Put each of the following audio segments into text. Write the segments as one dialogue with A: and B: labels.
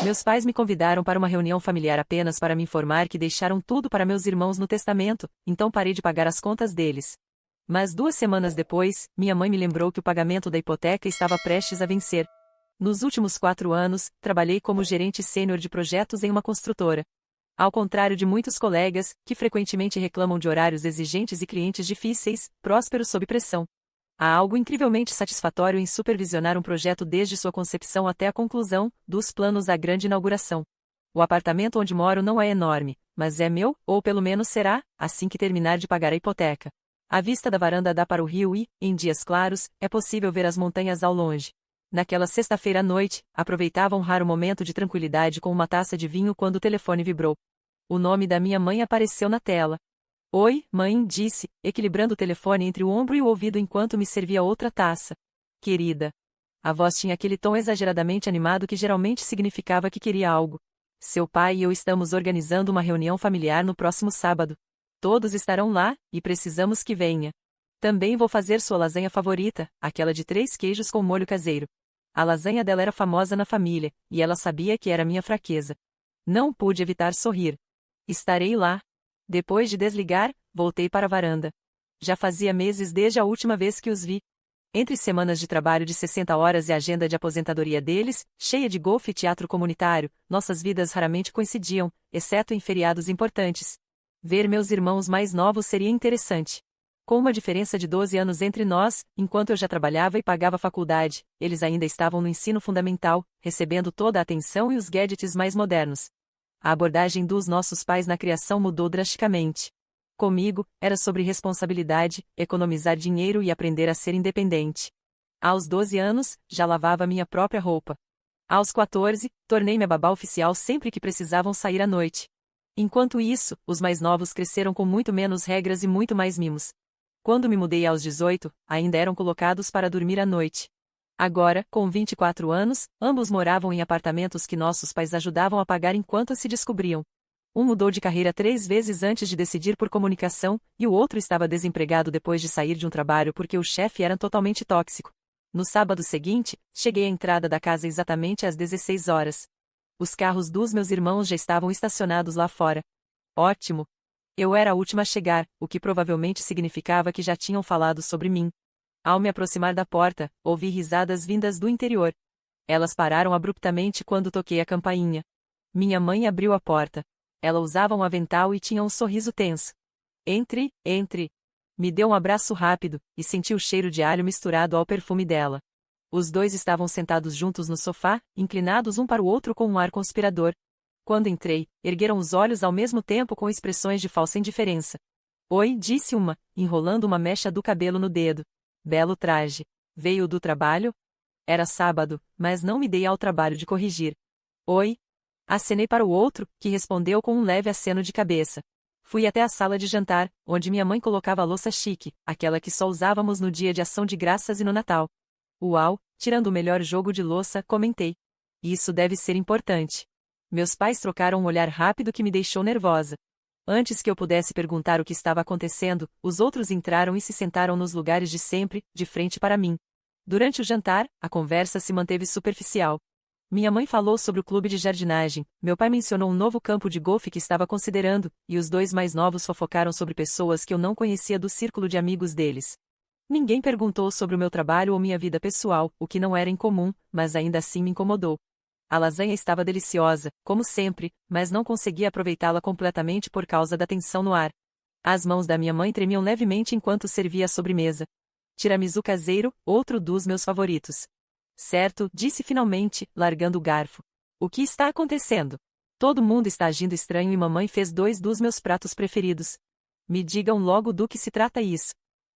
A: Meus pais me convidaram para uma reunião familiar apenas para me informar que deixaram tudo para meus irmãos no testamento, então parei de pagar as contas deles. Mas 2 semanas depois, minha mãe me lembrou que o pagamento da hipoteca estava prestes a vencer. Nos últimos 4 anos, trabalhei como gerente sênior de projetos em uma construtora. Ao contrário de muitos colegas, que frequentemente reclamam de horários exigentes e clientes difíceis, próspero sob pressão. Há algo incrivelmente satisfatório em supervisionar um projeto desde sua concepção até a conclusão, dos planos à grande inauguração. O apartamento onde moro não é enorme, mas é meu, ou pelo menos será, assim que terminar de pagar a hipoteca. A vista da varanda dá para o rio e, em dias claros, é possível ver as montanhas ao longe. Naquela sexta-feira à noite, aproveitava um raro momento de tranquilidade com uma taça de vinho quando o telefone vibrou. O nome da minha mãe apareceu na tela. Oi, mãe, disse, equilibrando o telefone entre o ombro e o ouvido enquanto me servia outra taça. Querida. A voz tinha aquele tom exageradamente animado que geralmente significava que queria algo. Seu pai e eu estamos organizando uma reunião familiar no próximo sábado. Todos estarão lá, e precisamos que venha. Também vou fazer sua lasanha favorita, aquela de 3 queijos com molho caseiro. A lasanha dela era famosa na família, e ela sabia que era minha fraqueza. Não pude evitar sorrir. Estarei lá. Depois de desligar, voltei para a varanda. Já fazia meses desde a última vez que os vi. Entre semanas de trabalho de 60 horas e a agenda de aposentadoria deles, cheia de golfe e teatro comunitário, nossas vidas raramente coincidiam, exceto em feriados importantes. Ver meus irmãos mais novos seria interessante. Com uma diferença de 12 anos entre nós, enquanto eu já trabalhava e pagava a faculdade, eles ainda estavam no ensino fundamental, recebendo toda a atenção e os gadgets mais modernos. A abordagem dos nossos pais na criação mudou drasticamente. Comigo, era sobre responsabilidade, economizar dinheiro e aprender a ser independente. Aos 12 anos, já lavava minha própria roupa. Aos 14, tornei-me a babá oficial sempre que precisavam sair à noite. Enquanto isso, os mais novos cresceram com muito menos regras e muito mais mimos. Quando me mudei aos 18, ainda eram colocados para dormir à noite. Agora, com 24 anos, ambos moravam em apartamentos que nossos pais ajudavam a pagar enquanto se descobriam. Um mudou de carreira 3 vezes antes de decidir por comunicação, e o outro estava desempregado depois de sair de um trabalho porque o chefe era totalmente tóxico. No sábado seguinte, cheguei à entrada da casa exatamente às 16 horas. Os carros dos meus irmãos já estavam estacionados lá fora. Ótimo! Eu era a última a chegar, o que provavelmente significava que já tinham falado sobre mim. Ao me aproximar da porta, ouvi risadas vindas do interior. Elas pararam abruptamente quando toquei a campainha. Minha mãe abriu a porta. Ela usava um avental e tinha um sorriso tenso. Entre. Me deu um abraço rápido, e senti o cheiro de alho misturado ao perfume dela. Os dois estavam sentados juntos no sofá, inclinados um para o outro com um ar conspirador. Quando entrei, ergueram os olhos ao mesmo tempo com expressões de falsa indiferença. Oi, disse uma, enrolando uma mecha do cabelo no dedo. Belo traje. Veio do trabalho? Era sábado, mas não me dei ao trabalho de corrigir. Oi? Acenei para o outro, que respondeu com um leve aceno de cabeça. Fui até a sala de jantar, onde minha mãe colocava a louça chique, aquela que só usávamos no dia de ação de graças e no Natal. Uau, tirando o melhor jogo de louça, comentei. Isso deve ser importante. Meus pais trocaram um olhar rápido que me deixou nervosa. Antes que eu pudesse perguntar o que estava acontecendo, os outros entraram e se sentaram nos lugares de sempre, de frente para mim. Durante o jantar, a conversa se manteve superficial. Minha mãe falou sobre o clube de jardinagem, meu pai mencionou um novo campo de golfe que estava considerando, e os dois mais novos fofocaram sobre pessoas que eu não conhecia do círculo de amigos deles. Ninguém perguntou sobre o meu trabalho ou minha vida pessoal, o que não era incomum, mas ainda assim me incomodou. A lasanha estava deliciosa, como sempre, mas não conseguia aproveitá-la completamente por causa da tensão no ar. As mãos da minha mãe tremiam levemente enquanto servia a sobremesa. Tiramisu caseiro, outro dos meus favoritos. Certo, disse finalmente, largando o garfo. O que está acontecendo? Todo mundo está agindo estranho e mamãe fez 2 dos meus pratos preferidos. Me digam logo do que se trata isso.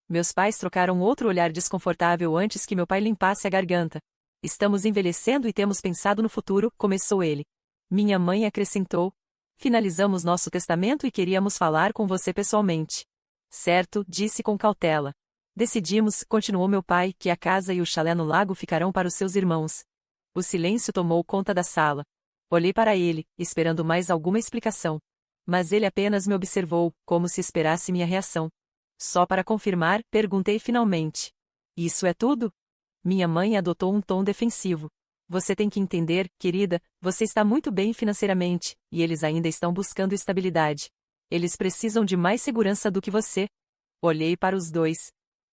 A: Meus pais trocaram outro olhar desconfortável antes que meu pai limpasse a garganta. Estamos envelhecendo e temos pensado no futuro, começou ele. Minha mãe acrescentou. Finalizamos nosso testamento e queríamos falar com você pessoalmente. Certo, disse com cautela. Decidimos, continuou meu pai, que a casa e o chalé no lago ficarão para os seus irmãos. O silêncio tomou conta da sala. Olhei para ele, esperando mais alguma explicação. Mas ele apenas me observou, como se esperasse minha reação. Só para confirmar, perguntei finalmente. Isso é tudo? Minha mãe adotou um tom defensivo. Você tem que entender, querida, você está muito bem financeiramente, e eles ainda estão buscando estabilidade. Eles precisam de mais segurança do que você. Olhei para os dois.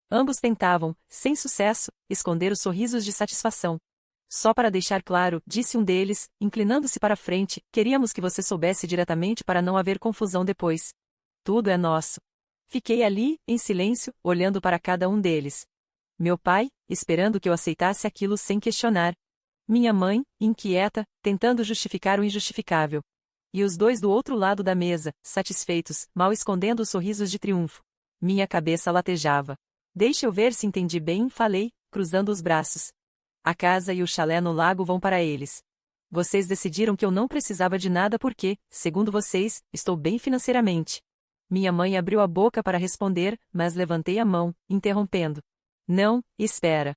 A: Ambos tentavam, sem sucesso, esconder os sorrisos de satisfação. Só para deixar claro, disse um deles, inclinando-se para a frente, queríamos que você soubesse diretamente para não haver confusão depois. Tudo é nosso. Fiquei ali, em silêncio, olhando para cada um deles. Meu pai, esperando que eu aceitasse aquilo sem questionar. Minha mãe, inquieta, tentando justificar o injustificável. E os dois do outro lado da mesa, satisfeitos, mal escondendo os sorrisos de triunfo. Minha cabeça latejava. Deixe eu ver se entendi bem, falei, cruzando os braços. A casa e o chalé no lago vão para eles. Vocês decidiram que eu não precisava de nada porque, segundo vocês, estou bem financeiramente. Minha mãe abriu a boca para responder, mas levantei a mão, interrompendo. Não, espera.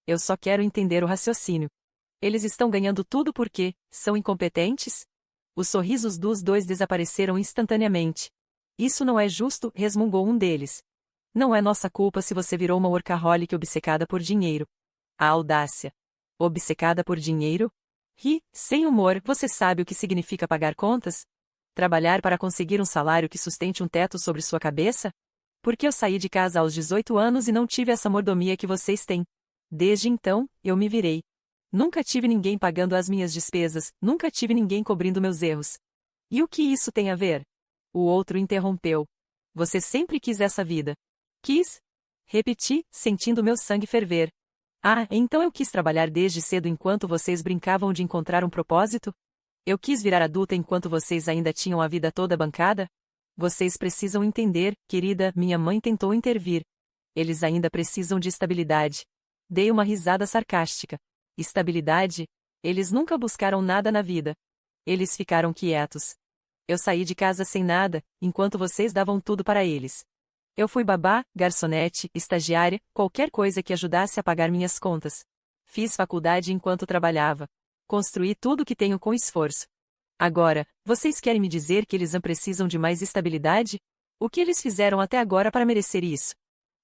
A: Eu só quero entender o raciocínio. Eles estão ganhando tudo porque são incompetentes? Os sorrisos dos dois desapareceram instantaneamente. Isso não é justo, resmungou um deles. Não é nossa culpa se você virou uma workaholic obcecada por dinheiro. A audácia. Obcecada por dinheiro? Ri, sem humor, você sabe o que significa pagar contas? Trabalhar para conseguir um salário que sustente um teto sobre sua cabeça? Porque eu saí de casa aos 18 anos e não tive essa mordomia que vocês têm. Desde então, eu me virei. Nunca tive ninguém pagando as minhas despesas, nunca tive ninguém cobrindo meus erros. E o que isso tem a ver? O outro interrompeu. Você sempre quis essa vida. Quis? Repeti, sentindo meu sangue ferver. Ah, então eu quis trabalhar desde cedo enquanto vocês brincavam de encontrar um propósito? Eu quis virar adulta enquanto vocês ainda tinham a vida toda bancada? Vocês precisam entender, querida, minha mãe tentou intervir. Eles ainda precisam de estabilidade. Dei uma risada sarcástica. Estabilidade? Eles nunca buscaram nada na vida. Eles ficaram quietos. Eu saí de casa sem nada, enquanto vocês davam tudo para eles. Eu fui babá, garçonete, estagiária, qualquer coisa que ajudasse a pagar minhas contas. Fiz faculdade enquanto trabalhava. Construí tudo o que tenho com esforço. Agora, vocês querem me dizer que eles precisam de mais estabilidade? O que eles fizeram até agora para merecer isso?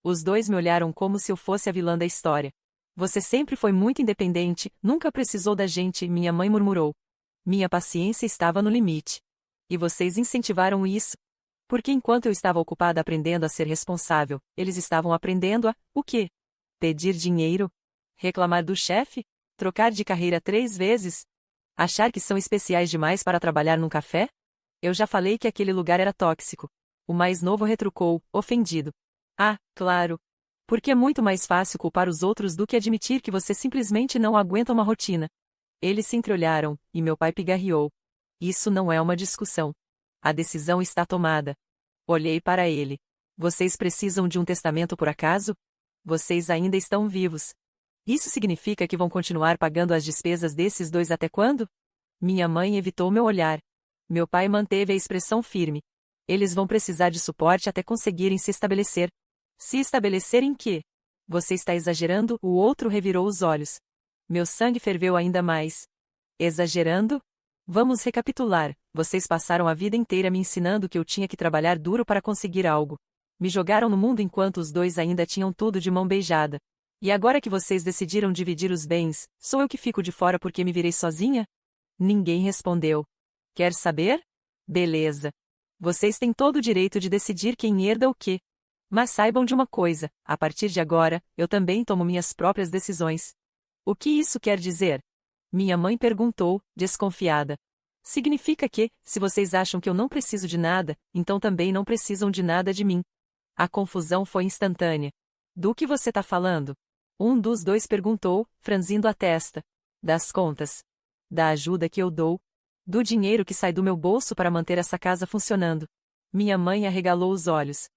A: Os dois me olharam como se eu fosse a vilã da história. Você sempre foi muito independente, nunca precisou da gente, minha mãe murmurou. Minha paciência estava no limite. E vocês incentivaram isso? Porque enquanto eu estava ocupada aprendendo a ser responsável, eles estavam aprendendo a, o quê? Pedir dinheiro? Reclamar do chefe? Trocar de carreira 3 vezes? Achar que são especiais demais para trabalhar num café? Eu já falei que aquele lugar era tóxico. O mais novo retrucou, ofendido. Ah, claro. Porque é muito mais fácil culpar os outros do que admitir que você simplesmente não aguenta uma rotina. Eles se entreolharam, e meu pai pigarreou. Isso não é uma discussão. A decisão está tomada. Olhei para ele. Vocês precisam de um testamento por acaso? Vocês ainda estão vivos. Isso significa que vão continuar pagando as despesas desses dois até quando? Minha mãe evitou meu olhar. Meu pai manteve a expressão firme. Eles vão precisar de suporte até conseguirem se estabelecer. Se estabelecer em quê? Você está exagerando? O outro revirou os olhos. Meu sangue ferveu ainda mais. Exagerando? Vamos recapitular. Vocês passaram a vida inteira me ensinando que eu tinha que trabalhar duro para conseguir algo. Me jogaram no mundo enquanto os dois ainda tinham tudo de mão beijada. E agora que vocês decidiram dividir os bens, sou eu que fico de fora porque me virei sozinha? Ninguém respondeu. Quer saber? Beleza. Vocês têm todo o direito de decidir quem herda o quê. Mas saibam de uma coisa, a partir de agora, eu também tomo minhas próprias decisões. O que isso quer dizer? Minha mãe perguntou, desconfiada. Significa que, se vocês acham que eu não preciso de nada, então também não precisam de nada de mim. A confusão foi instantânea. Do que você está falando? Um dos dois perguntou, franzindo a testa. Das contas. Da ajuda que eu dou. Do dinheiro que sai do meu bolso para manter essa casa funcionando. Minha mãe arregalou os olhos.